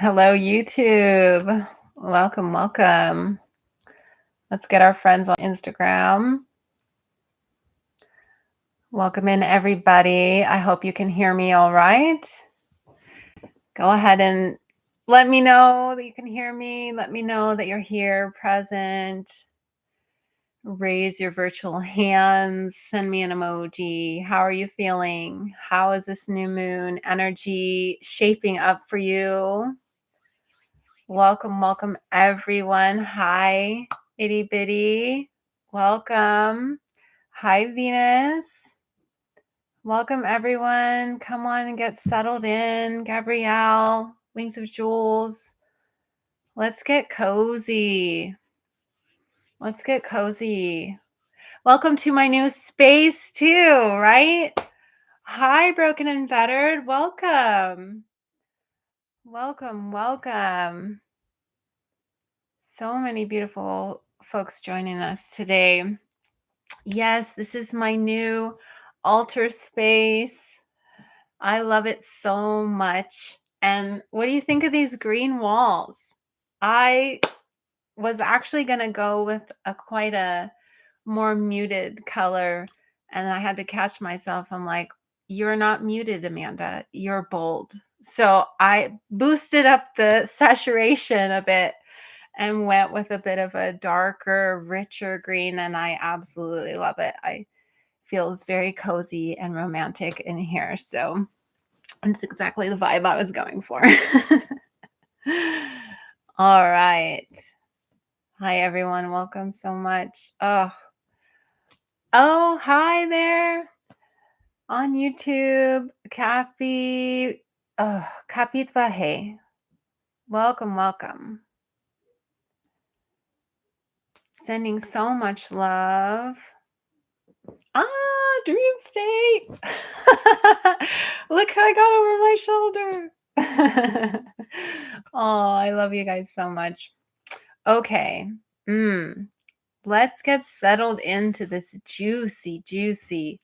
Hello, YouTube. Welcome, welcome. Let's get our friends on Instagram. Welcome in, everybody. I hope you can hear me all right. Go ahead and let me know that you can hear me. Let me know that you're here, present. Raise your virtual hands. Send me an emoji. How are you feeling? How is this new moon energy shaping up for you? Welcome, welcome, everyone. Hi, itty bitty. Welcome. Hi, Venus. Welcome, everyone. Come on and get settled in. Gabrielle, Wings of Jewels. Let's get cozy. Let's get cozy. Welcome to my new space, too, right? Hi, Broken and Bettered. Welcome. Welcome, welcome. So many beautiful folks joining us today. Yes, this is my new altar space. I love it so much. And what do you think of these green walls? I was actually going to go with quite a more muted color, and I had to catch myself. I'm like, you're not muted, Amanda. You're bold. So I boosted up the saturation a bit and went with a bit of a darker, richer green, and I absolutely love it. I feels very cozy and romantic in here, so it's exactly the vibe I was going for. All right. Hi, everyone. Welcome so much. Oh, hi there on YouTube. Kathy. Oh, Kapit Vahe. Welcome, welcome. Sending so much love. Dream state. Look how I got over my shoulder. Oh, I love you guys so much. Okay. Let's get settled into this juicy, juicy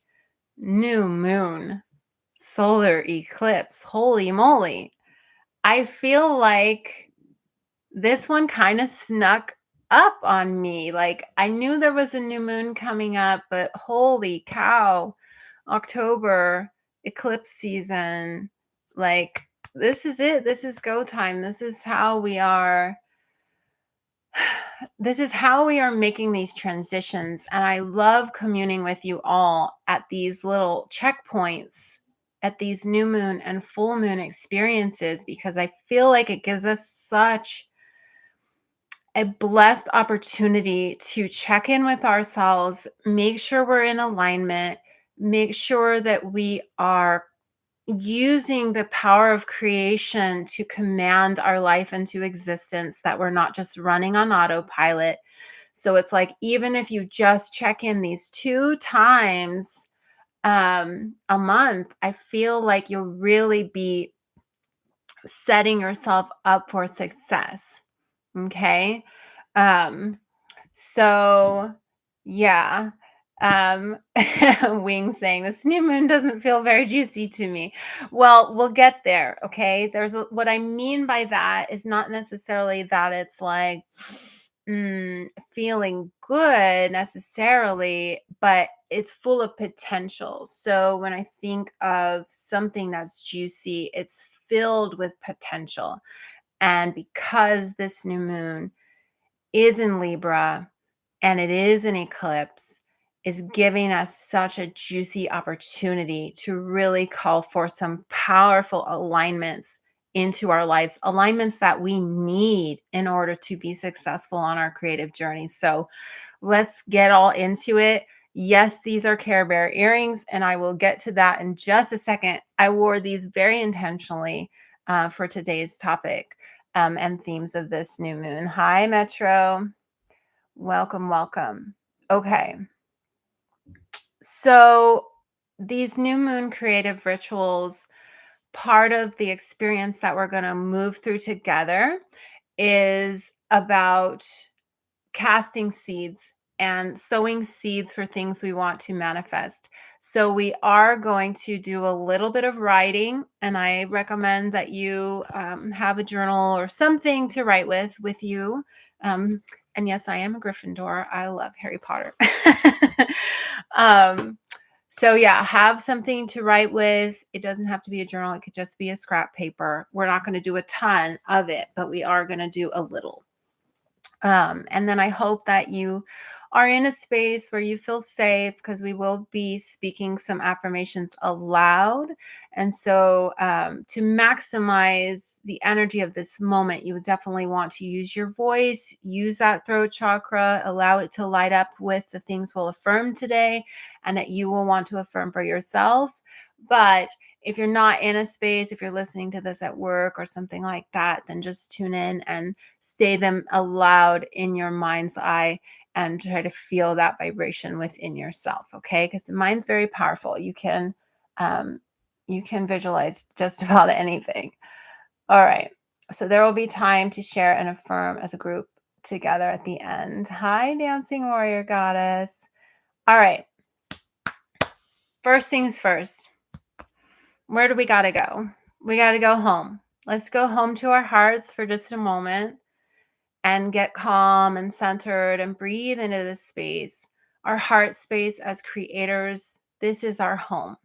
new moon solar eclipse. Holy moly. I feel like this one kind of snuck up on me. Like I knew there was a new moon coming up, but holy cow, October eclipse season. Like this is it. This is go time. This is how we are. This is how we are making these transitions. And I love communing with you all at these little checkpoints, at these new moon and full moon experiences, because I feel like it gives us such a blessed opportunity to check in with ourselves, make sure we're in alignment, make sure that we are using the power of creation to command our life into existence, that we're not just running on autopilot. So it's like, even if you just check in these 2 times a month, I feel like you'll really be setting yourself up for success. Okay. So yeah. Wing saying this new moon doesn't feel very juicy to me. Well, we'll get there. Okay. What I mean by that is not necessarily that it's like feeling good necessarily, but it's full of potential. So when I think of something that's juicy, it's filled with potential. And because this new moon is in Libra and it is an eclipse, is giving us such a juicy opportunity to really call for some powerful alignments into our lives, alignments that we need in order to be successful on our creative journey. So let's get all into it. Yes, these are Care Bear earrings, and I will get to that in just a second. I wore these very intentionally for today's topic and themes of this new moon. Hi, Metro. Welcome, welcome. Okay. So these new moon creative rituals, part of the experience that we're going to move through together is about casting seeds and sowing seeds for things we want to manifest. So we are going to do a little bit of writing, and I recommend that you have a journal or something to write with you. Um, and yes, I am a Gryffindor. I love Harry Potter. um, so yeah, have something to write with. It doesn't have to be a journal. It could just be a scrap paper. We're not going to do a ton of it, but we are going to do a little. And then I hope that you are in a space where you feel safe, because we will be speaking some affirmations aloud. And so, to maximize the energy of this moment, you would definitely want to use your voice, use that throat chakra, allow it to light up with the things we'll affirm today and that you will want to affirm for yourself. But if you're not in a space, if you're listening to this at work or something like that, then just tune in and say them aloud in your mind's eye and try to feel that vibration within yourself, okay? Because the mind's very powerful. Um, you can visualize just about anything. All right. So there will be time to share and affirm as a group together at the end. Hi, dancing warrior goddess. All right. First things first. Where do we got to go? We got to go home. Let's go home to our hearts for just a moment and get calm and centered and breathe into this space. Our heart space as creators, this is our home.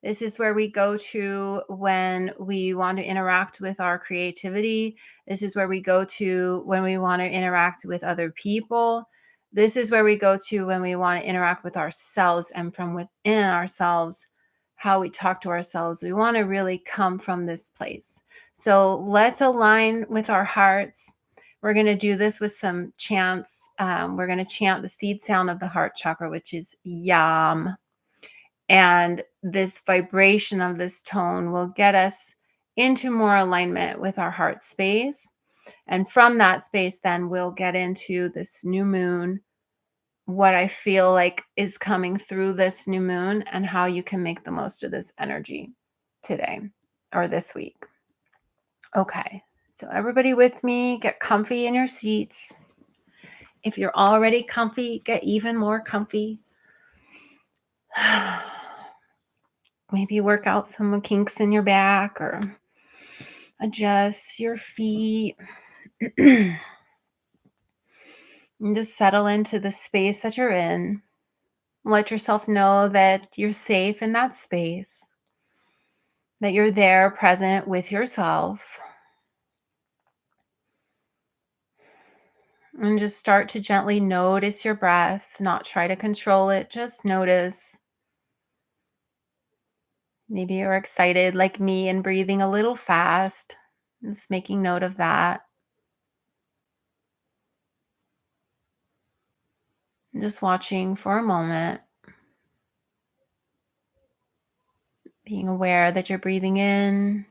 This is where we go to when we want to interact with our creativity. This is where we go to when we want to interact with other people. This is where we go to when we want to interact with ourselves, and from within ourselves, how we talk to ourselves. We want to really come from this place. So let's align with our hearts. We're going to do this with some chants. We're going to chant the seed sound of the heart chakra, which is yam. And this vibration of this tone will get us into more alignment with our heart space. And from that space, then we'll get into this new moon, what I feel like is coming through this new moon, and how you can make the most of this energy today or this week. Okay. So everybody with me, get comfy in your seats. If you're already comfy, get even more comfy. Maybe work out some kinks in your back or adjust your feet. And just settle into the space that you're in. Let yourself know that you're safe in that space, that you're there present with yourself. And just start to gently notice your breath, not try to control it, just notice. Maybe you're excited like me and breathing a little fast. Just making note of that. And just watching for a moment, being aware that you're breathing in,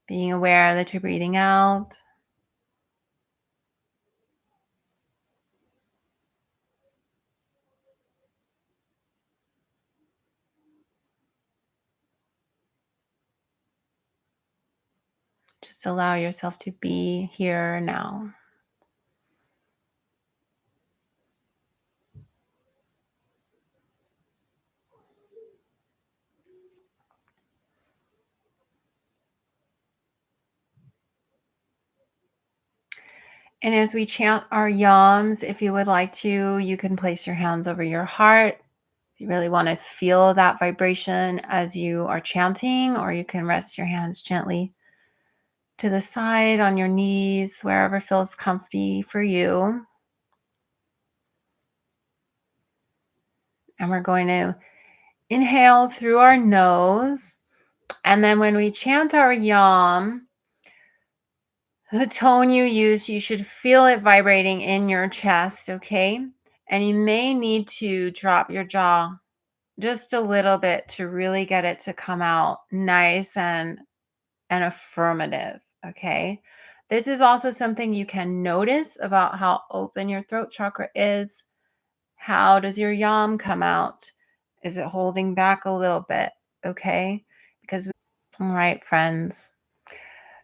being aware that you're breathing out. Just allow yourself to be here now. And as we chant our yams, if you would like to, you can place your hands over your heart. If you really want to feel that vibration as you are chanting, or you can rest your hands gently to the side on your knees, wherever feels comfy for you. And we're going to inhale through our nose. And then when we chant our yam, the tone you use, you should feel it vibrating in your chest, okay? And you may need to drop your jaw just a little bit to really get it to come out nice and affirmative, okay? This is also something you can notice about how open your throat chakra is. How does your yam come out? Is it holding back a little bit? Okay? All right, friends.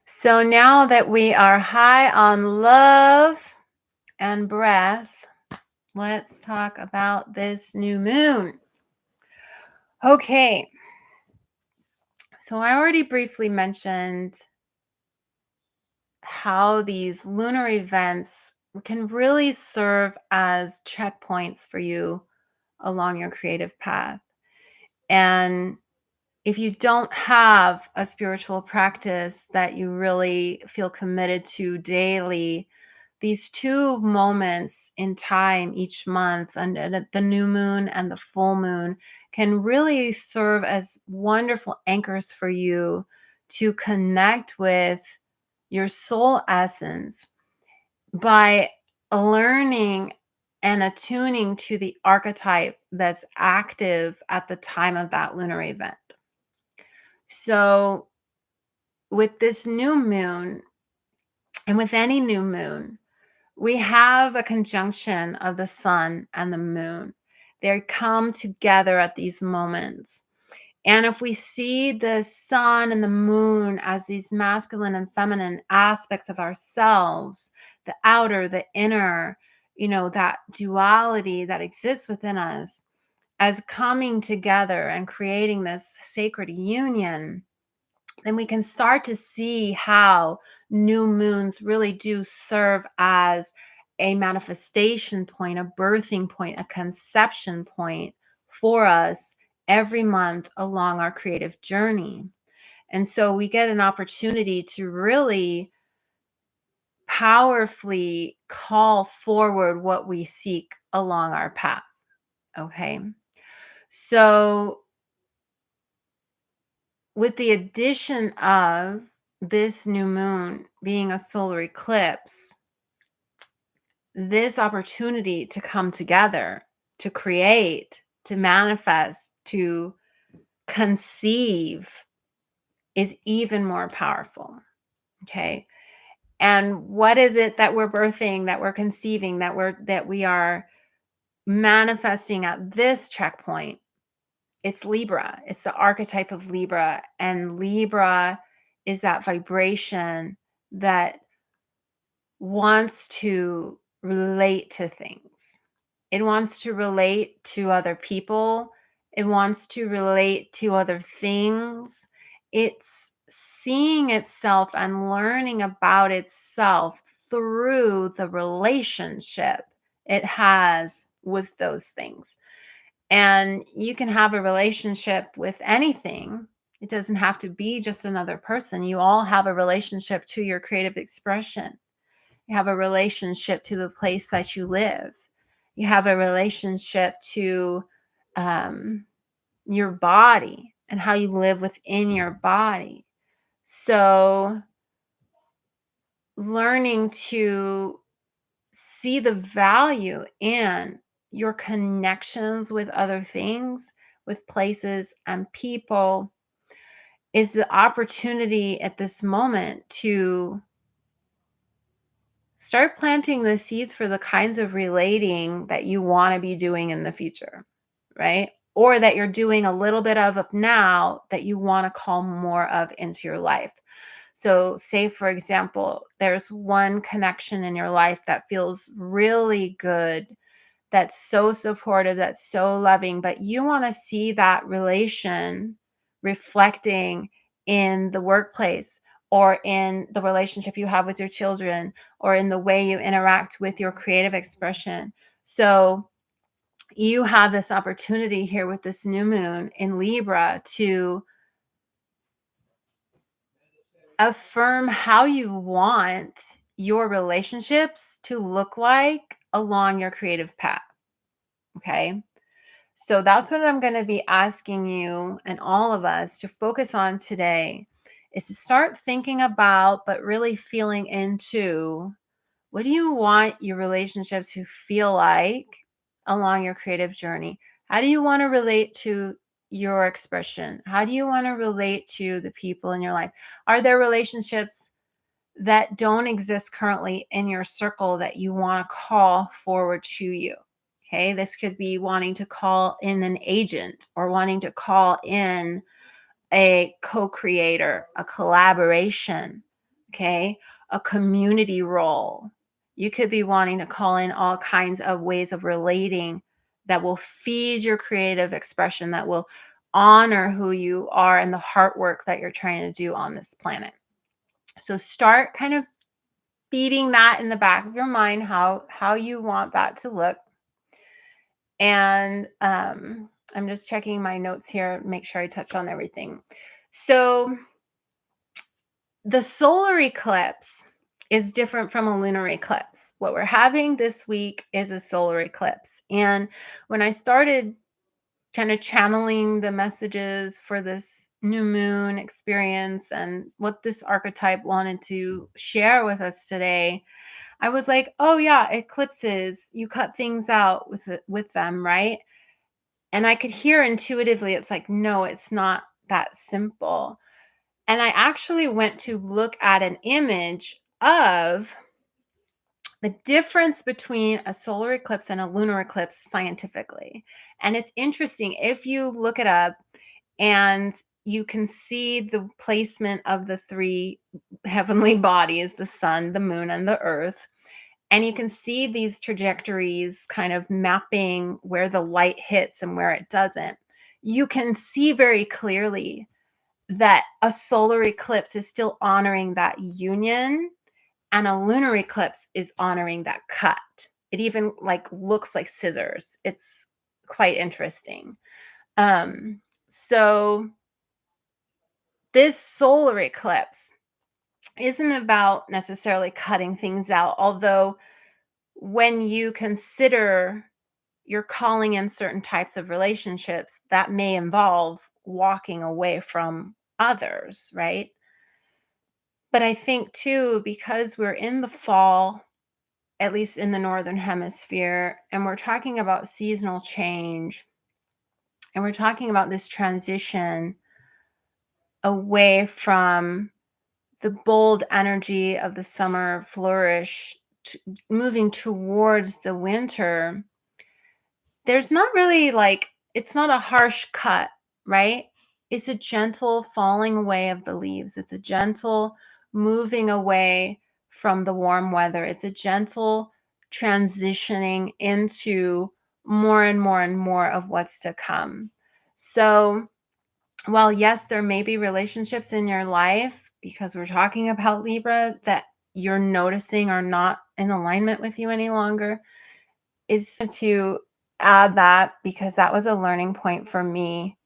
So now that we are high on love and breath, let's talk about this new moon. Okay, so I already briefly mentioned how these lunar events can really serve as checkpoints for you along your creative path. And if you don't have a spiritual practice that you really feel committed to daily, these two moments in time each month, and the new moon and the full moon, can really serve as wonderful anchors for you to connect with your soul essence by learning and attuning to the archetype that's active at the time of that lunar event. So, with this new moon, and with any new moon, we have a conjunction of the sun and the moon. They come together at these moments. And if we see the sun and the moon as these masculine and feminine aspects of ourselves, the outer, the inner, that duality that exists within us, as coming together and creating this sacred union, then we can start to see how new moons really do serve as a manifestation point, a birthing point, a conception point for us every month along our creative journey. And so we get an opportunity to really powerfully call forward what we seek along our path. Okay. So, with the addition of this new moon being a solar eclipse, this opportunity to come together, to create, to manifest, to conceive is even more powerful. Okay. And what is it that we're birthing, that we're conceiving, that we are manifesting at this checkpoint? It's Libra. It's the archetype of Libra. And Libra is that vibration that wants to relate to things. It wants to relate to other people. It wants to relate to other things. It's seeing itself and learning about itself through the relationship it has with those things. And you can have a relationship with anything. It doesn't have to be just another person. You all have a relationship to your creative expression. You have a relationship to the place that you live. You have a relationship to um, your body and how you live within your body. So, learning to see the value in your connections with other things, with places and people, is the opportunity at this moment to start planting the seeds for the kinds of relating that you want to be doing in the future, right? Or that you're doing a little bit of now that you want to call more of into your life. So, say, for example, there's one connection in your life that feels really good, that's so supportive, that's so loving, but you want to see that relation reflecting in the workplace, or in the relationship you have with your children, or in the way you interact with your creative expression. So, you have this opportunity here with this new moon in Libra to affirm how you want your relationships to look like along your creative path. Okay. So that's what I'm going to be asking you and all of us to focus on today, is to start thinking about, but really feeling into, what do you want your relationships to feel like along your creative journey? How do you want to relate to your expression? How do you want to relate to the people in your life? Are there relationships that don't exist currently in your circle that you want to call forward to you? Okay, this could be wanting to call in an agent, or wanting to call in a co creator, a collaboration, okay, a community role. You could be wanting to call in all kinds of ways of relating that will feed your creative expression, that will honor who you are and the heart work that you're trying to do on this planet. So start kind of feeding that in the back of your mind, how you want that to look. And I'm just checking my notes here, make sure I touch on everything. So the solar eclipse is different from a lunar eclipse. What we're having this week is a solar eclipse. And when I started kind of channeling the messages for this new moon experience and what this archetype wanted to share with us today, I was like, oh yeah, eclipses, you cut things out with them, right? And I could hear intuitively, it's like, no, it's not that simple. And I actually went to look at an image of the difference between a solar eclipse and a lunar eclipse scientifically. And it's interesting if you look it up and you can see the placement of the three heavenly bodies, the sun, the moon, and the earth. And you can see these trajectories kind of mapping where the light hits and where it doesn't. You can see very clearly that a solar eclipse is still honoring that union and a lunar eclipse is honoring that cut. It even like looks like scissors. It's quite interesting. So this solar eclipse isn't about necessarily cutting things out, although when you consider you're calling in certain types of relationships, that may involve walking away from others, right? But I think too, because we're in the fall, at least in the Northern Hemisphere, and we're talking about seasonal change, and we're talking about this transition away from the bold energy of the summer flourish, to, moving towards the winter. There's not really like, it's not a harsh cut, right? It's a gentle falling away of the leaves. It's a gentle moving away from the warm weather. It's a gentle transitioning into more and more and more of what's to come. So, while yes, there may be relationships in your life, because we're talking about Libra, that you're noticing are not in alignment with you any longer, is to add that because that was a learning point for me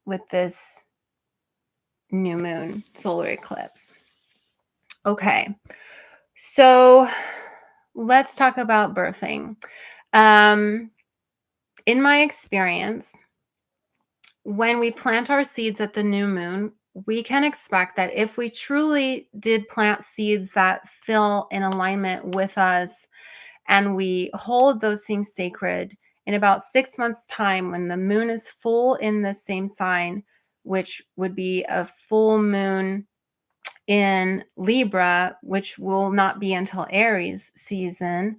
with this new moon solar eclipse. Okay, so let's talk about birthing. In my experience, when we plant our seeds at the new moon, we can expect that if we truly did plant seeds that feel in alignment with us and we hold those things sacred, in about 6 months' time, when the moon is full in the same sign, which would be a full moon in Libra, which will not be until Aries season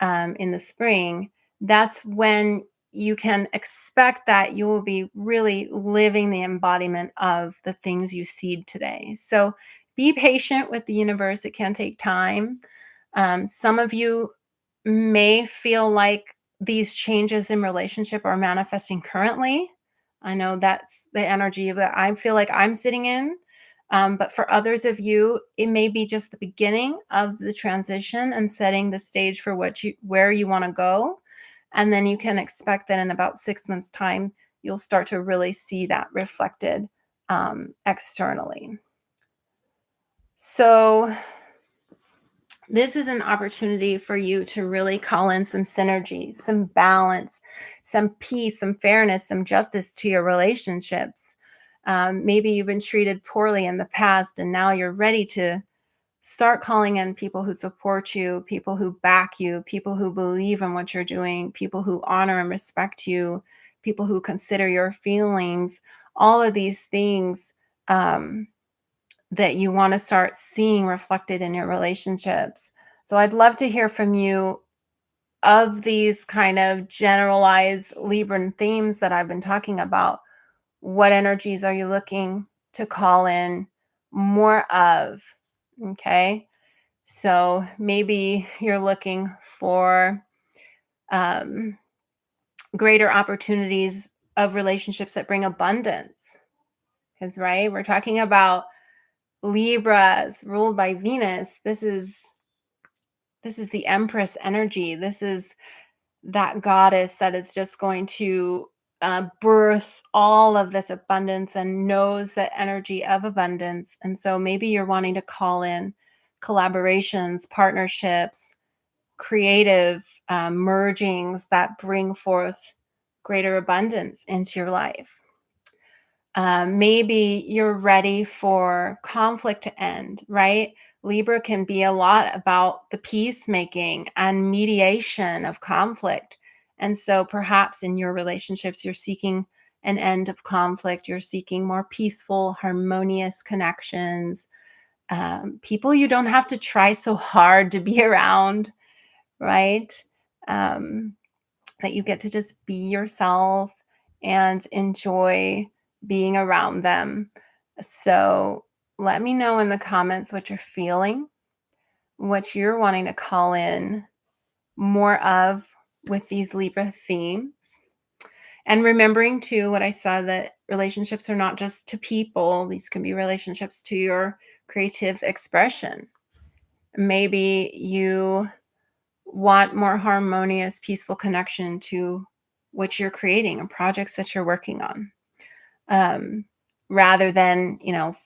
in the spring, that's when you can expect that you will be really living the embodiment of the things you seed today. So be patient with the universe. It can take time. Some of you may feel like these changes in relationship are manifesting currently. I know that's the energy that I feel like I'm sitting in. But for others of you, it may be just the beginning of the transition and setting the stage for where you want to go. And then you can expect that in about 6 months' time, you'll start to really see that reflected externally. So this is an opportunity for you to really call in some synergy, some balance, some peace, some fairness, some justice to your relationships. Maybe you've been treated poorly in the past, and now you're ready to start calling in people who support you, people who back you, people who believe in what you're doing, people who honor and respect you, people who consider your feelings, all of these things. That you want to start seeing reflected in your relationships. So I'd love to hear from you of these kind of generalized Libran themes that I've been talking about. What energies are you looking to call in more of? Okay. So maybe you're looking for greater opportunities of relationships that bring abundance. Because, right, we're talking about Libras ruled by Venus. This is the Empress energy. This is that goddess that is just going to birth all of this abundance and knows that energy of abundance. And so maybe you're wanting to call in collaborations, partnerships, creative mergings that bring forth greater abundance into your life. Maybe you're ready for conflict to end, right? Libra can be a lot about the peacemaking and mediation of conflict. And so perhaps in your relationships, you're seeking an end of conflict. You're seeking more peaceful, harmonious connections. People you don't have to try so hard to be around, right? Um, that you get to just be yourself and enjoy being around them. So let me know in the comments what you're feeling, what you're wanting to call in more of with these Libra themes. And remembering too what I said, that relationships are not just to people, these can be relationships to your creative expression. Maybe you want more harmonious, peaceful connection to what you're creating and projects that you're working on. Rather than,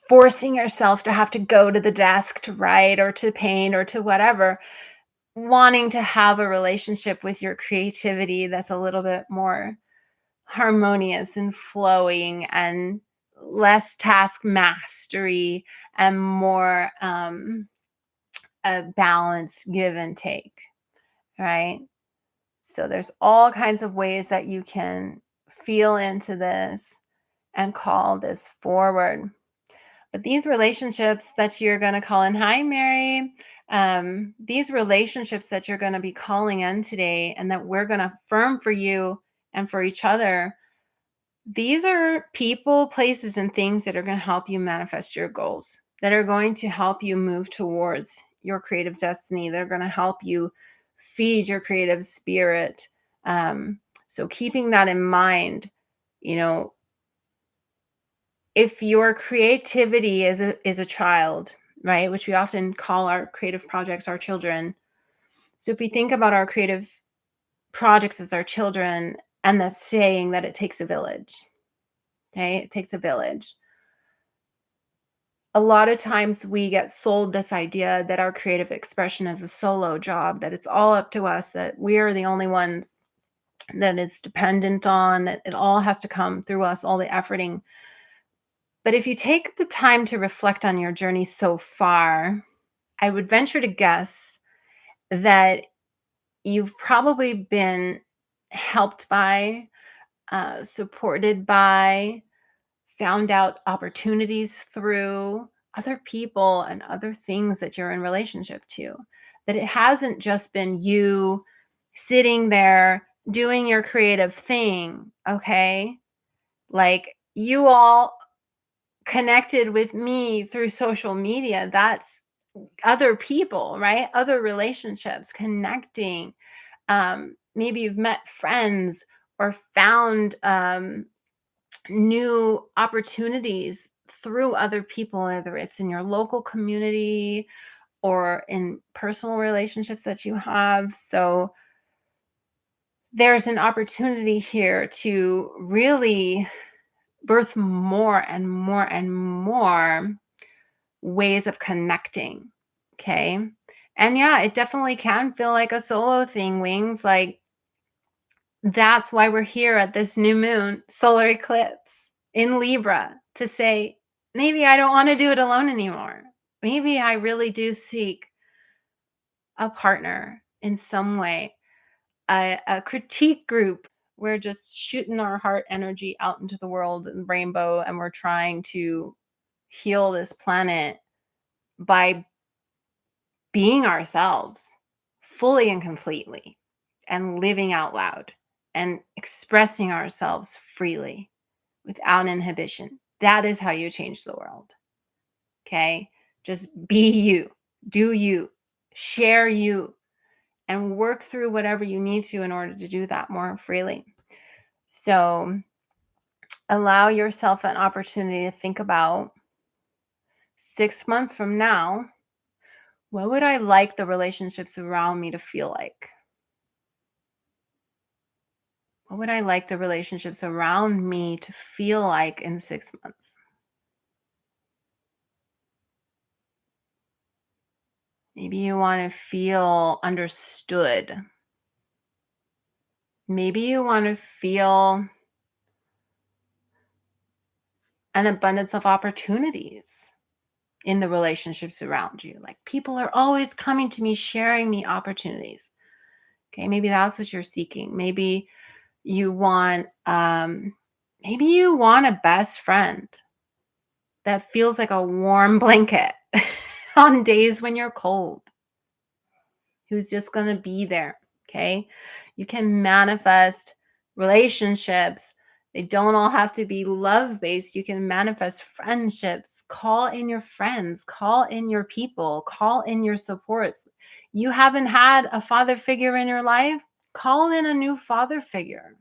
forcing yourself to have to go to the desk to write or to paint or to whatever, wanting to have a relationship with your creativity that's a little bit more harmonious and flowing and less task mastery and more a balanced give and take, right? So there's all kinds of ways that you can feel into this and call this forward. But these relationships that you're going to call in, hi, Mary, these relationships that you're going to be calling in today and that we're going to affirm for you and for each other, these are people, places, and things that are going to help you manifest your goals, that are going to help you move towards your creative destiny. They're going to help you feed your creative spirit. So keeping that in mind, if your creativity is a child, right, which we often call our creative projects our children. So if we think about our creative projects as our children, and that's saying that it takes a village, okay? It takes a village. A lot of times we get sold this idea that our creative expression is a solo job, that it's all up to us, that we are the only ones that it's dependent on, that it all has to come through us, all the efforting. But if you take the time to reflect on your journey so far, I would venture to guess that you've probably been helped by, supported by, found out opportunities through other people and other things that you're in relationship to. That it hasn't just been you sitting there doing your creative thing, okay? Like, you all connected with me through social media. That's other people, right? Other relationships connecting. Maybe you've met friends or found new opportunities through other people, whether it's in your local community or in personal relationships that you have. So there's an opportunity here to really birth more and more and more ways of connecting. Okay. And yeah, it definitely can feel like a solo thing, Wings. Like, that's why we're here at this new moon solar eclipse in Libra, to say, maybe I don't want to do it alone anymore. Maybe I really do seek a partner in some way, a critique group. We're just shooting our heart energy out into the world and rainbow, and we're trying to heal this planet by being ourselves fully and completely, and living out loud and expressing ourselves freely without inhibition. That is how you change the world. Okay? Just be you, do you, share you, and work through whatever you need to in order to do that more freely. So Allow yourself an opportunity to think about 6 months from now, what would I like the relationships around me to feel like? What would I like the relationships around me to feel like in 6 months? Maybe you want to feel understood. Maybe you want to feel an abundance of opportunities in the relationships around you. Like people are always coming to me, sharing me opportunities. Okay, maybe that's what you're seeking. You want maybe you want a best friend that feels like a warm blanket on days when you're cold, who's just going to be there. Okay. You can manifest relationships. They don't all have to be love based. You can manifest friendships. Call in your friends, call in your people, call in your supports. You haven't had a father figure in your life, call in a new father figure.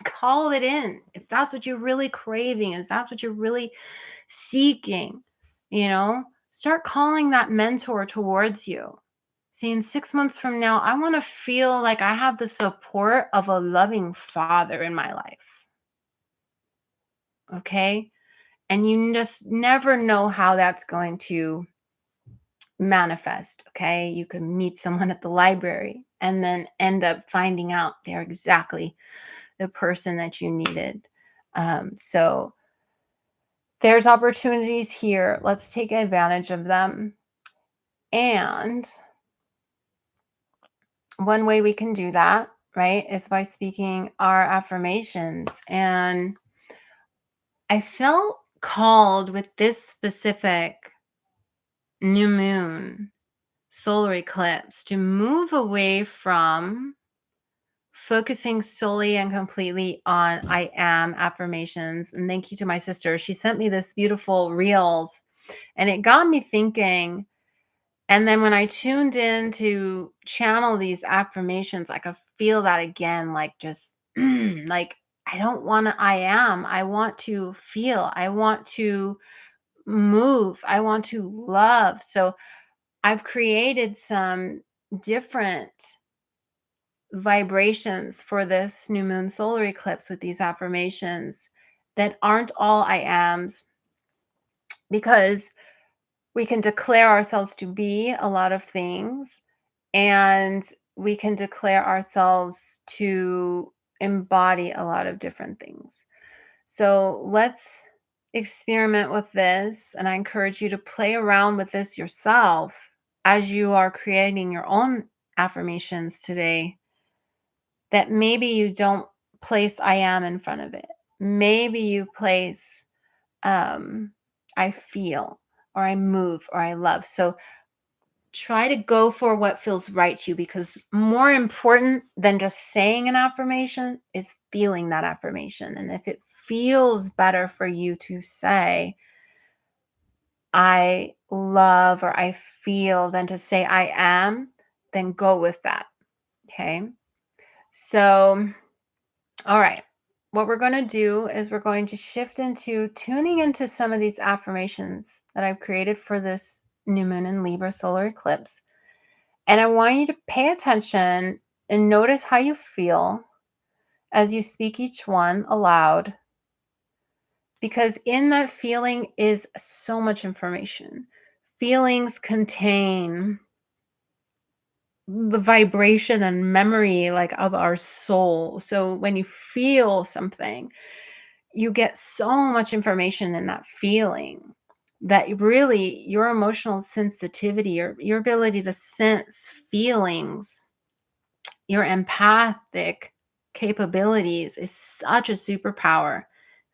Call it in. If that's what you're really craving, is that's what you're really seeking, start calling that mentor towards you. See, in 6 months from now, I want to feel like I have the support of a loving father in my life. Okay. And you just never know how that's going to manifest. Okay. You could meet someone at the library and then end up finding out they're exactly the person that you needed. So there's opportunities here. Let's take advantage of them. And one way we can do that, right, is by speaking our affirmations. And I felt called with this specific new moon solar eclipse to move away from focusing solely and completely on I am affirmations. And thank you to my sister. She sent me this beautiful reels and it got me thinking. And then when I tuned in to channel these affirmations, I could feel that again, like just like I don't want to, I am. I want to feel. I want to move. I want to love. So I've created some different vibrations for this new moon solar eclipse with these affirmations that aren't all I ams, because we can declare ourselves to be a lot of things, and we can declare ourselves to embody a lot of different things. So let's experiment with this. And I encourage you to play around with this yourself as you are creating your own affirmations today, that maybe you don't place I am in front of it. Maybe you place I feel, or I move, or I love. So try to go for what feels right to you, because more important than just saying an affirmation is feeling that affirmation. And if it feels better for you to say I love or I feel than to say I am, then go with that. Okay. So, all right. What we're going to do is we're going to shift into tuning into some of these affirmations that I've created for this new moon in Libra solar eclipse. And I want you to pay attention and notice how you feel as you speak each one aloud, because in that feeling is so much information. Feelings contain the vibration and memory like of our soul. So when you feel something, you get so much information in that feeling that really your emotional sensitivity, or your ability to sense feelings, your empathic capabilities is such a superpower.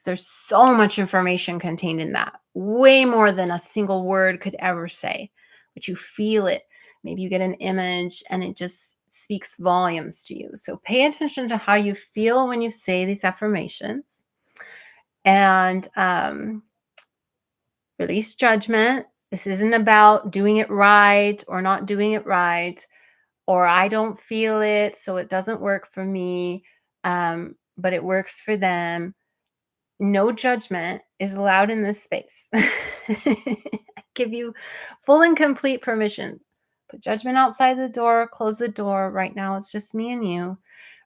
There's so much information contained in that, way more than a single word could ever say. But you feel it. Maybe you get an image and it just speaks volumes to you. So pay attention to how you feel when you say these affirmations, and release judgment. This isn't about doing it right or not doing it right, or I don't feel it, so it doesn't work for me, but it works for them. No judgment is allowed in this space. I give you full and complete permission. Put judgment outside the door, close the door. Right now, it's just me and you.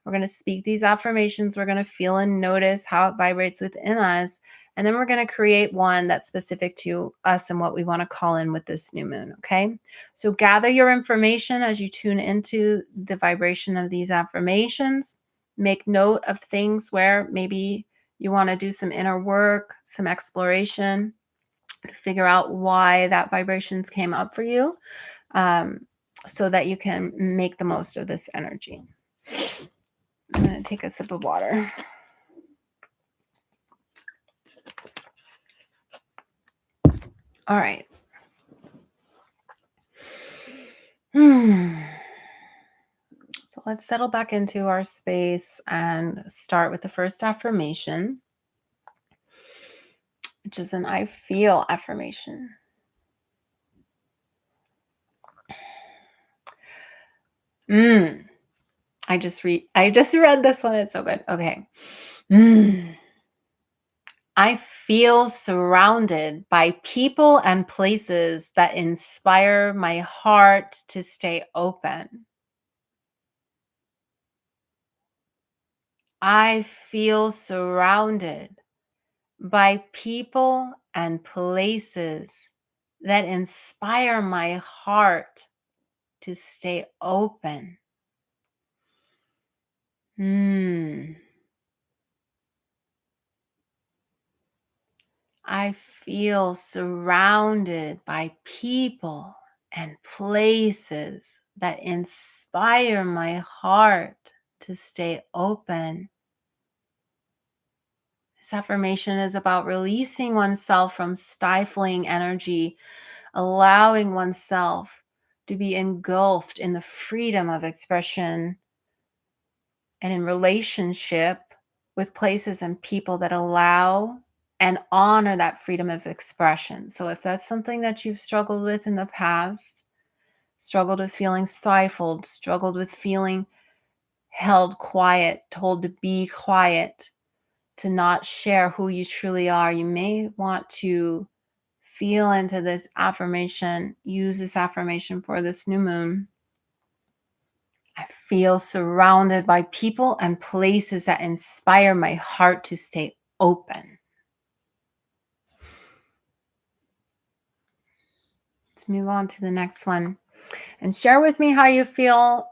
We're going to speak these affirmations. We're going to feel and notice how it vibrates within us. And then we're going to create one that's specific to us and what we want to call in with this new moon. Okay. So gather your information as you tune into the vibration of these affirmations. Make note of things where maybe you want to do some inner work, some exploration to figure out why that vibrations came up for you, so that you can make the most of this energy. I'm going to take a sip of water. All right. So let's settle back into our space and start with the first affirmation, which is an I feel affirmation. I just read this one. It's so good. Okay. I feel surrounded by people and places that inspire my heart to stay open. I feel surrounded by people and places that inspire my heart to stay open. I feel surrounded by people and places that inspire my heart to stay open. This affirmation is about releasing oneself from stifling energy, allowing oneself to be engulfed in the freedom of expression and in relationship with places and people that allow and honor that freedom of expression. So if that's something that you've struggled with in the past, struggled with feeling stifled, struggled with feeling held quiet, told to be quiet, to not share who you truly are, you may want to feel into this affirmation, use this affirmation for this new moon. I feel surrounded by people and places that inspire my heart to stay open. Let's move on to the next one and share with me how you feel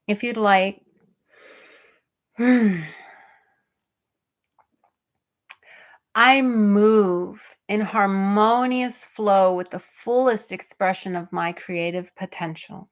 if you'd like. I move in harmonious flow with the fullest expression of my creative potential.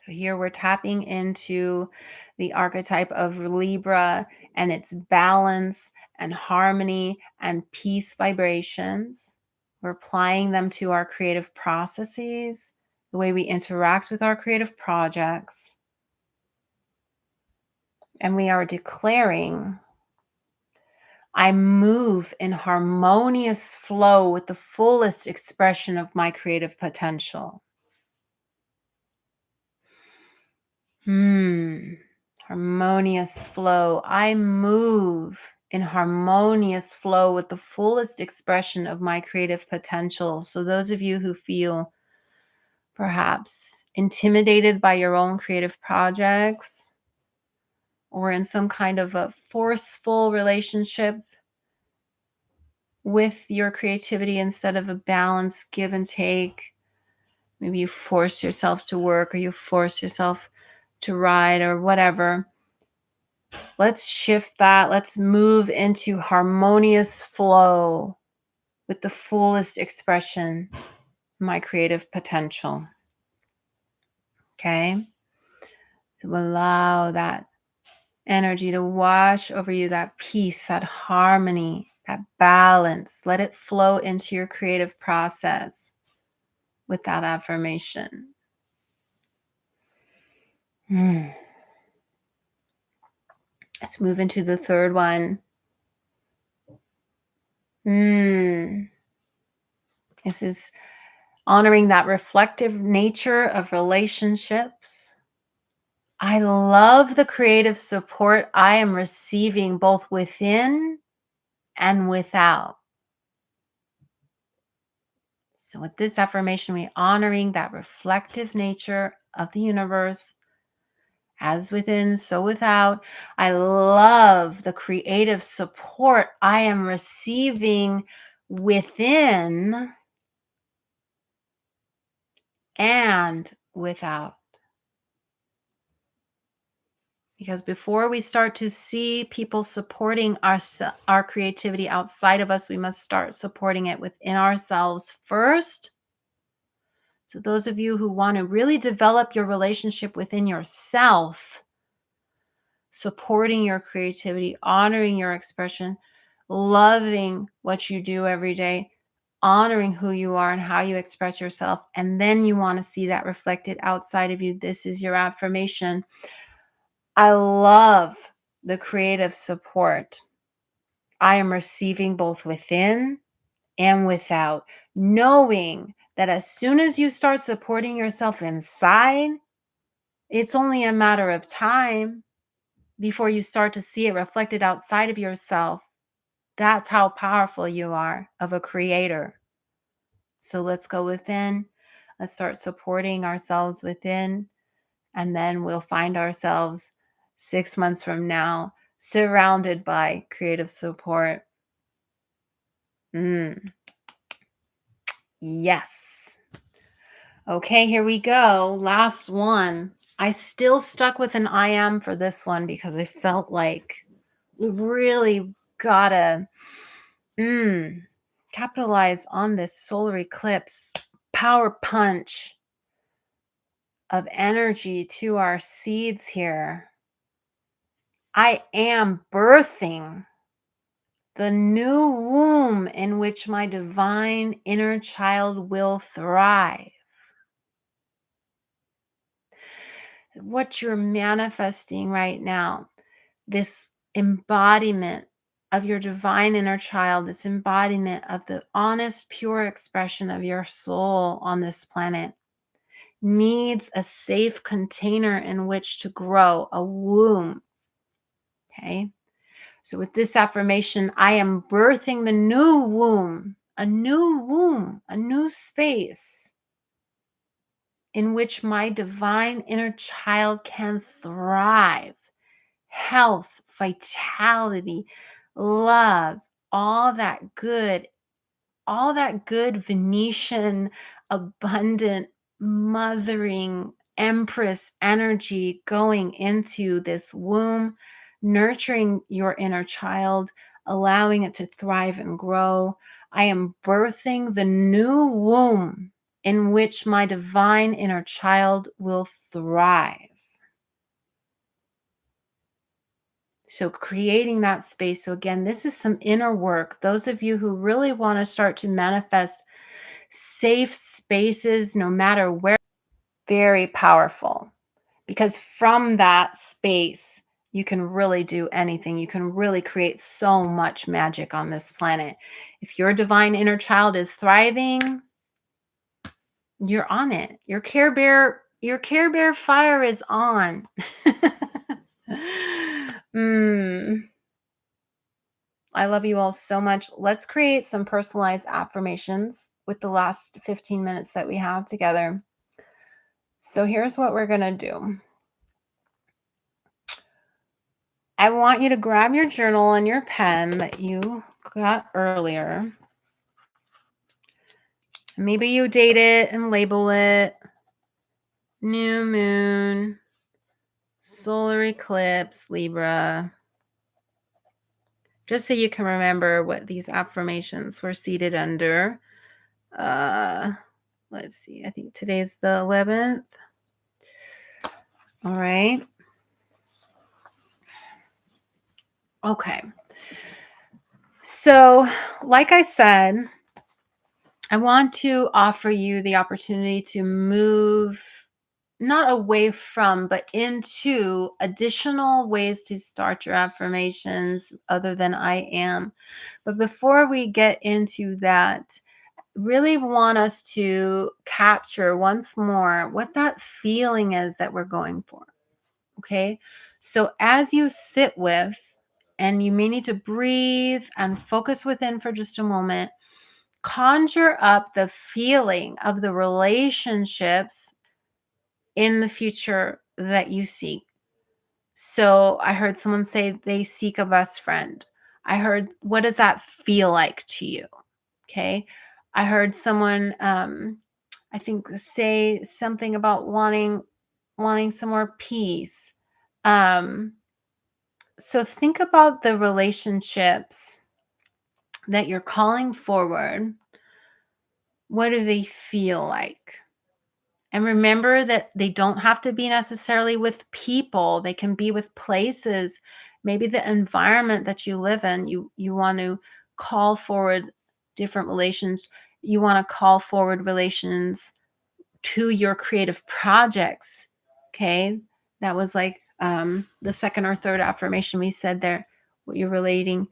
So here we're tapping into the archetype of Libra and its balance and harmony and peace vibrations. We're applying them to our creative processes, the way we interact with our creative projects. And we are declaring, I move in harmonious flow with the fullest expression of my creative potential. Harmonious flow. I move in harmonious flow with the fullest expression of my creative potential. So those of you who feel perhaps intimidated by your own creative projects or in some kind of a forceful relationship with your creativity instead of a balanced give and take, maybe you force yourself to work or you force yourself to ride or whatever. Let's shift that. Let's move into harmonious flow with the fullest expression of my creative potential. Okay? To allow that energy to wash over you, that peace, that harmony, that balance. Let it flow into your creative process with that affirmation. Let's move into the third one. This is honoring that reflective nature of relationships. I love the creative support I am receiving both within and without. So, with this affirmation, we honoring that reflective nature of the universe, as within, so without. I love the creative support I am receiving within and without. Because before we start to see people supporting our creativity outside of us, we must start supporting it within ourselves first. So, those of you who want to really develop your relationship within yourself, supporting your creativity, honoring your expression, loving what you do every day, honoring who you are and how you express yourself, and then you want to see that reflected outside of you. This is your affirmation. I love the creative support I am receiving both within and without, knowing that as soon as you start supporting yourself inside, it's only a matter of time before you start to see it reflected outside of yourself. That's how powerful you are of a creator. So let's go within. Let's start supporting ourselves within. And then we'll find ourselves 6 months from now surrounded by creative support. Yes. Okay, here we go. Last one. I still stuck with an I am for this one because I felt like we really gotta capitalize on this solar eclipse power punch of energy to our seeds here. I am birthing the new womb in which my divine inner child will thrive. What you're manifesting right now, this embodiment of your divine inner child, this embodiment of the honest, pure expression of your soul on this planet, needs a safe container in which to grow, a womb. Okay. So, with this affirmation, I am birthing the new womb, a new womb, a new space in which my divine inner child can thrive. Health, vitality, love, all that good Venetian, abundant, mothering, empress energy going into this womb, nurturing your inner child, allowing it to thrive and grow. I am birthing the new womb in which my divine inner child will thrive. So, creating that space. So, again, this is some inner work. Those of you who really want to start to manifest safe spaces, no matter where, very powerful because from that space, you can really do anything. You can really create so much magic on this planet. If your divine inner child is thriving, you're on it. Your Care Bear fire is on. mm. I love you all so much. Let's create some personalized affirmations with the last 15 minutes that we have together. So here's what we're going to do. I want you to grab your journal and your pen that you got earlier. Maybe you date it and label it new moon, solar eclipse, Libra, just so you can remember what these affirmations were seated under. Let's see. I think today's the 11th. All right. Okay. So, like I said, I want to offer you the opportunity to move not away from, but into additional ways to start your affirmations other than I am. But before we get into that, really want us to capture once more what that feeling is that we're going for. Okay. So as you sit with And you may need to breathe and focus within for just a moment. Conjure up the feeling of the relationships in the future that you seek. So I heard someone say they seek a best friend. I heard, what does that feel like to you? Okay. I heard someone, I think, say something about wanting some more peace. Um, so think about the relationships that you're calling forward. What do they feel like? And remember that they don't have to be necessarily with people. They can be with places. Maybe the environment that you live in, you want to call forward different relations. You want to call forward relations to your creative projects. Okay? That was like the second or third affirmation we said there, what you're relating,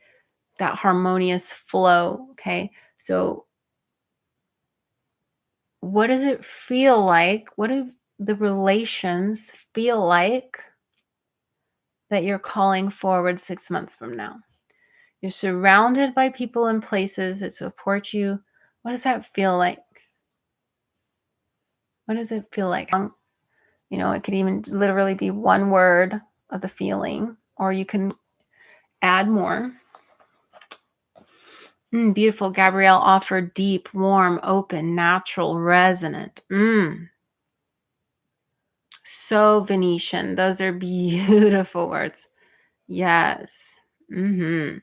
that harmonious flow. Okay? So what does it feel like? What do the relations feel like that you're calling forward 6 months from now? You're surrounded by people and places that support you. What does that feel like? What does it feel like? It could even literally be one word of the feeling, or you can add more. Beautiful. Gabrielle offered deep, warm, open, natural, resonant. So Venetian. Those are beautiful words. Yes. I'm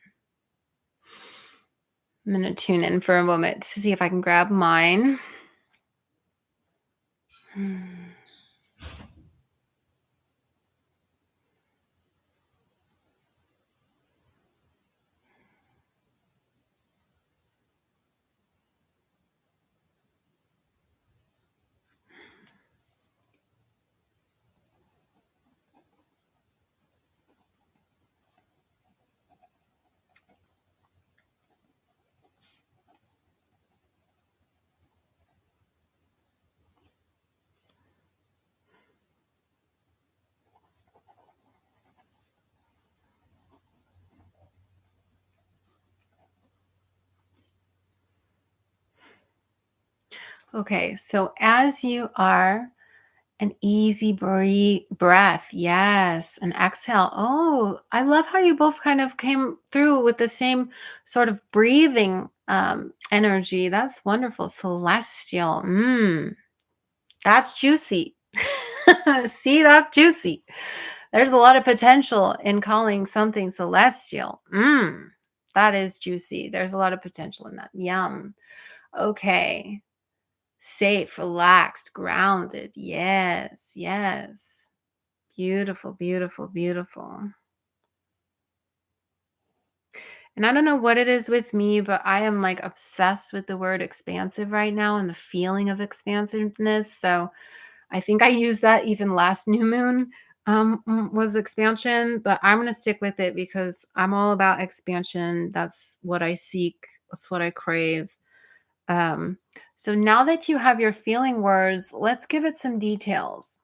going to tune in for a moment to see if I can grab mine. Okay, so as you are, an easy breath, yes, an exhale. Oh, I love how you both kind of came through with the same sort of breathing energy. That's wonderful. Celestial. That's juicy. See, that's juicy. There's a lot of potential in calling something celestial. That is juicy. There's a lot of potential in that. Yum. Okay. Safe, relaxed, grounded. Yes, yes. Beautiful, beautiful, beautiful. And I don't know what it is with me, but I am like obsessed with the word expansive right now and the feeling of expansiveness. So I think I used that even last new moon was expansion, but I'm going to stick with it because I'm all about expansion. That's what I seek. That's what I crave. Um, so now that you have your feeling words, let's give it some details.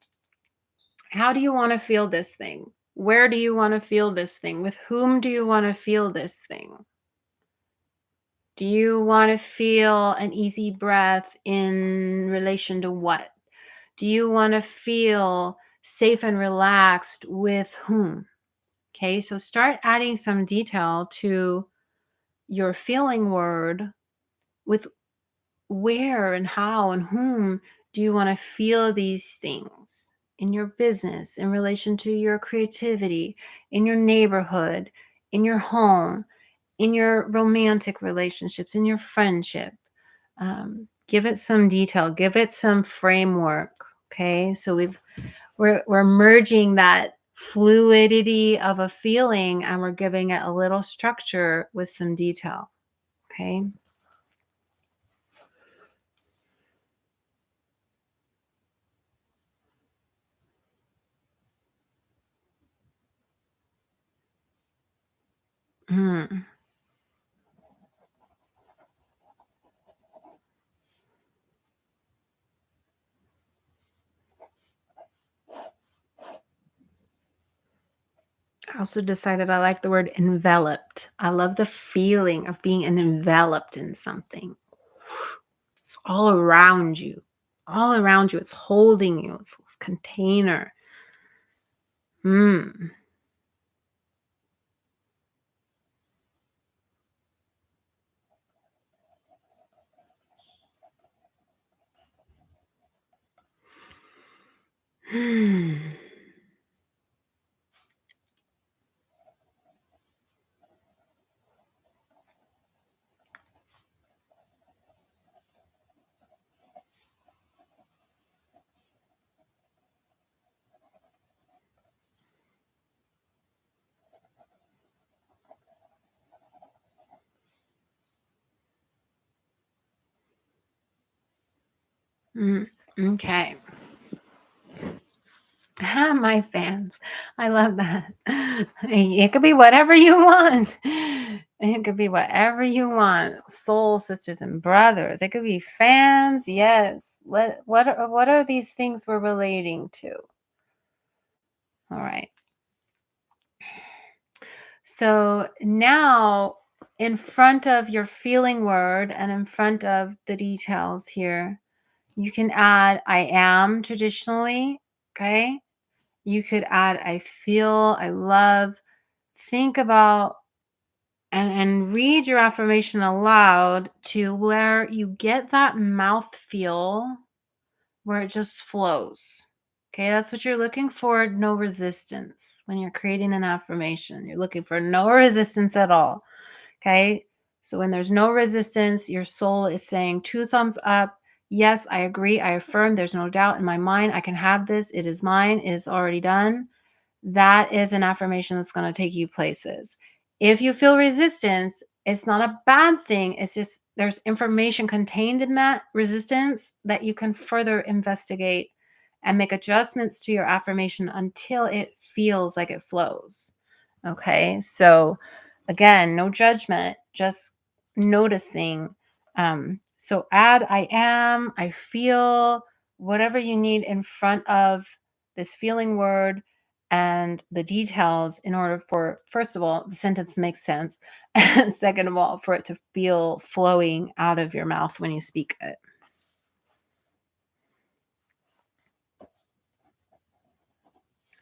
How do you want to feel this thing? Where do you want to feel this thing? With whom do you want to feel this thing? Do you want to feel an easy breath in relation to what? Do you want to feel safe and relaxed with whom? Okay, so start adding some detail to your feeling word with where and how and whom do you want to feel these things in your business, in relation to your creativity, in your neighborhood, in your home, in your romantic relationships, in your friendship. Give it some detail, give it some framework. Okay, so we're merging that fluidity of a feeling and we're giving it a little structure with some detail. Okay. Mm. I also decided I like the word enveloped. I love the feeling of being enveloped in something. It's all around you. All around you. It's holding you. It's this container. Mm. Mm. Okay. My fans. I love that. It could be whatever you want. It could be whatever you want. Soul sisters and brothers. It could be fans. Yes. What are these things we're relating to? All right. So now in front of your feeling word and in front of the details here, you can add I am traditionally. Okay. You could add I feel, I love. Think about and read your affirmation aloud to where you get that mouth feel where it just flows. Okay, that's what you're looking for. No resistance when you're creating an affirmation. You're looking for no resistance at all. Okay, so when there's no resistance, your soul is saying two thumbs up. Yes, I agree. I affirm. There's no doubt in my mind. I can have this. It is mine. It is already done. That is an affirmation that's going to take you places. If you feel resistance, it's not a bad thing. It's just there's information contained in that resistance that you can further investigate and make adjustments to your affirmation until it feels like it flows. Okay. So, again, no judgment, just noticing. So, add I am, I feel, whatever you need in front of this feeling word and the details in order for, first of all, the sentence makes sense. And second of all, for it to feel flowing out of your mouth when you speak it.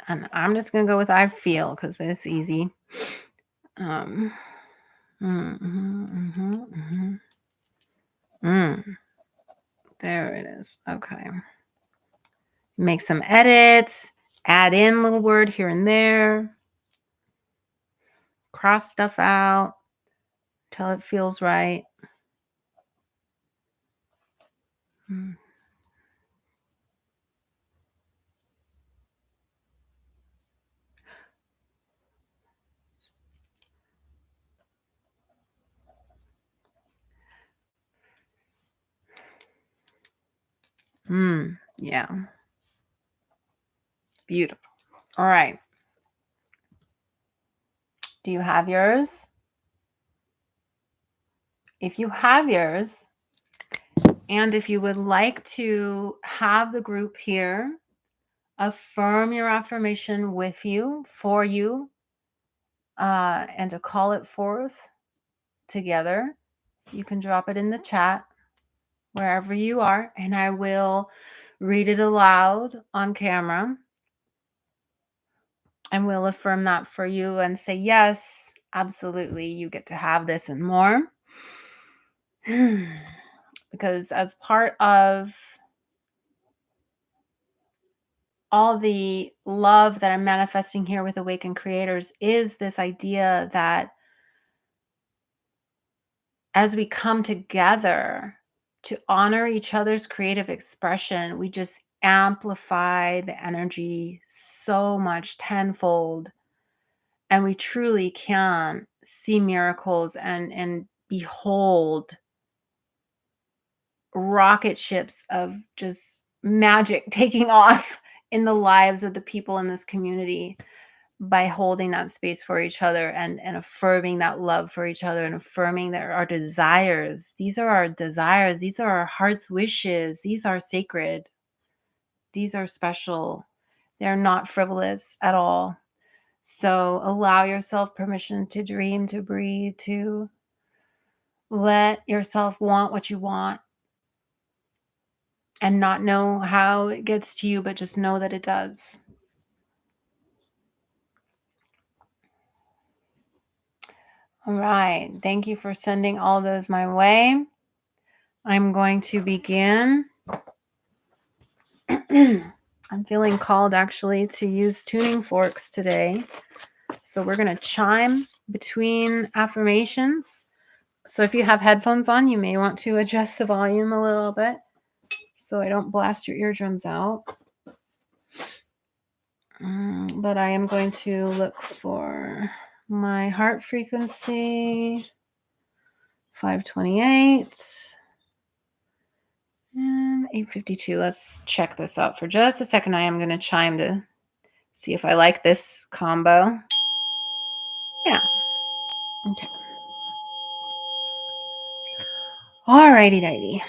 And I'm just going to go with I feel because it's easy. Um, mhm, mhm, mhm. There it is. Okay. Make some edits, add in a little word here and there, cross stuff out till it feels right. Mm. Yeah. Beautiful. All right. Do you have yours? If you have yours, and if you would like to have the group here affirm your affirmation with you, for you, and to call it forth together, you can drop it in the chat wherever you are, and I will read it aloud on camera. And we'll affirm that for you and say, yes, absolutely, you get to have this and more. Because as part of all the love that I'm manifesting here with Awakened Creators is this idea that as we come together to honor each other's creative expression, we just amplify the energy so much tenfold. And we truly can see miracles and behold rocket ships of just magic taking off in the lives of the people in this community by holding that space for each other and affirming that love for each other and affirming that our desires, these are our desires, these are our heart's wishes, these are sacred, these are special, they're not frivolous at all. So allow yourself permission to dream, to breathe, to let yourself want what you want and not know how it gets to you, but just know that it does. All right. Thank you for sending all those my way. I'm going to begin. I'm feeling called actually to use tuning forks today. So we're going to chime between affirmations. So if you have headphones on, you may want to adjust the volume a little bit so I don't blast your eardrums out. But I am going to look for my heart frequency, 528 and 852. Let's check this out for just a second. I am going to chime to see if I like this combo. Yeah. Okay. Alrighty, dighty.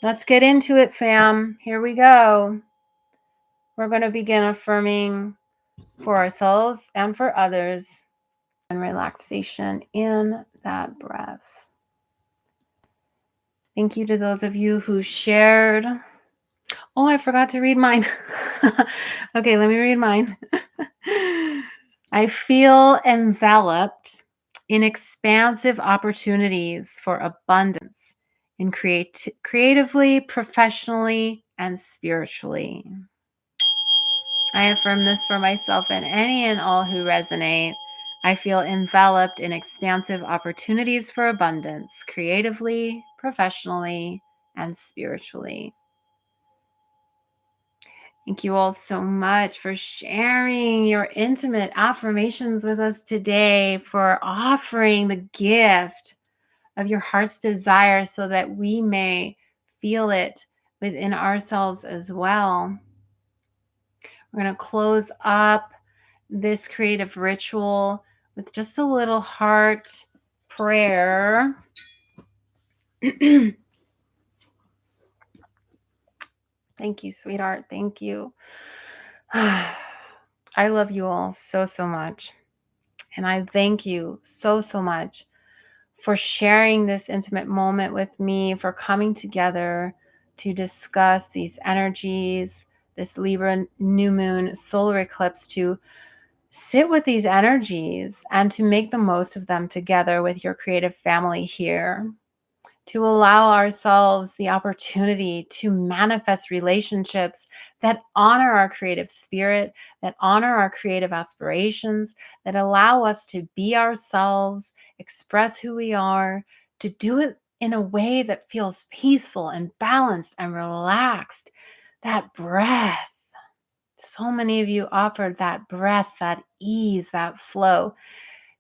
Let's get into it, fam. Here we go. We're going to begin affirming for ourselves and for others and relaxation in that breath. Thank you to those of you who shared. Oh, I forgot to read mine. Okay, let me read mine. I feel enveloped in expansive opportunities for abundance in creatively, professionally, and spiritually. I affirm this for myself and any and all who resonate. I feel enveloped in expansive opportunities for abundance, creatively, professionally, and spiritually. Thank you all so much for sharing your intimate affirmations with us today, for offering the gift of your heart's desire so that we may feel it within ourselves as well. We're going to close up this creative ritual with just a little heart prayer. Thank you, sweetheart. Thank you. I love you all so, so much. And I thank you so, so much for sharing this intimate moment with me, for coming together to discuss these energies, this Libra new moon solar eclipse, to sit with these energies and to make the most of them together with your creative family here, to allow ourselves the opportunity to manifest relationships that honor our creative spirit, that honor our creative aspirations, that allow us to be ourselves, express who we are, to do it in a way that feels peaceful and balanced and relaxed. That breath. So many of you offered that breath, that ease, that flow.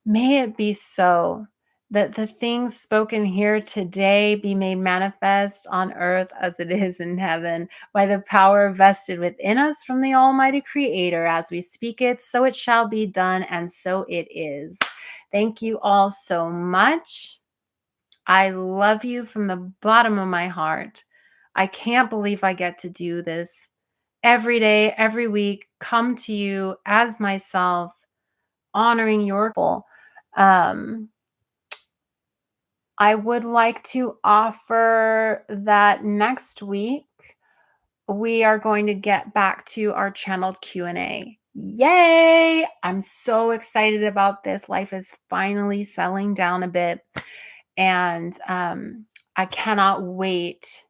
May it be so that the things spoken here today be made manifest on earth as it is in heaven by the power vested within us from the Almighty Creator. As we speak it, so it shall be done, and so it is. Thank you all so much. I love you from the bottom of my heart. I can't believe I get to do this every day, every week, come to you as myself, honoring your goal. I would like to offer that next week we are going to get back to our channeled Q&A. Yay! I'm so excited about this. Life is finally settling down a bit, and I cannot wait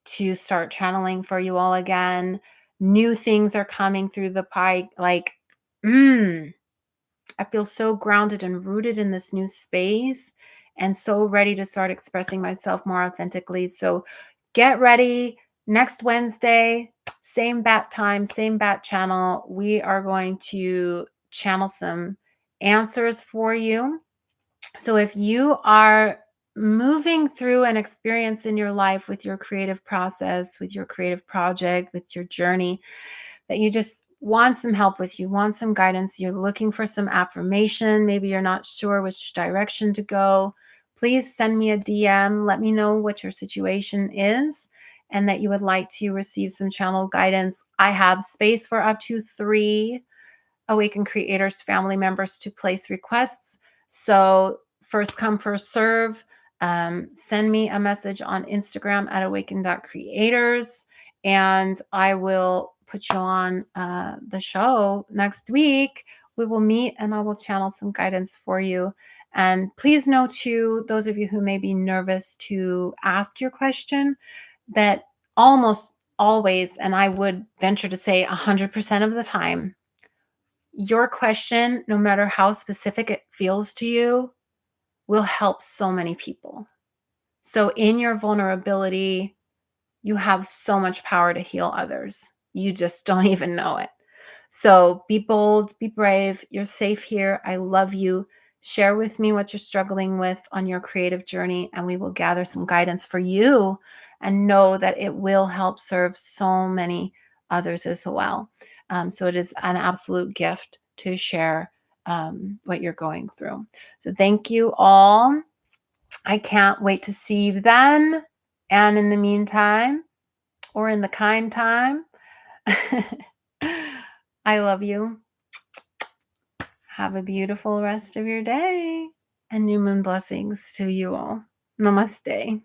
to start channeling for you all again. New things are coming through the pike. I feel so grounded and rooted in this new space and so ready to start expressing myself more authentically. So get ready. Next Wednesday, same bat time, same bat channel. We are going to channel some answers for you. So if you are moving through an experience in your life with your creative process, with your creative project, with your journey, that you just want some help with, you want some guidance, you're looking for some affirmation, maybe you're not sure which direction to go, please send me a DM. Let me know what your situation is and that you would like to receive some channel guidance. I have space for up to 3 Awaken Creators family members to place requests. So first come, first serve. Send me a message on Instagram at awaken.creators, and I will put you on the show next week. We will meet and I will channel some guidance for you. And please know, to those of you who may be nervous to ask your question, that almost always, and I would venture to say 100% of the time, your question, no matter how specific it feels to you, will help so many people. So in your vulnerability, you have so much power to heal others. You just don't even know it. So be bold, be brave. You're safe here. I love you. Share with me what you're struggling with on your creative journey, and we will gather some guidance for you, and know that it will help serve so many others as well. So it is an absolute gift to share what you're going through. So thank you all. I can't wait to see you then. And in the meantime, or in the kind time, I love you. Have a beautiful rest of your day, and new moon blessings to you all. Namaste.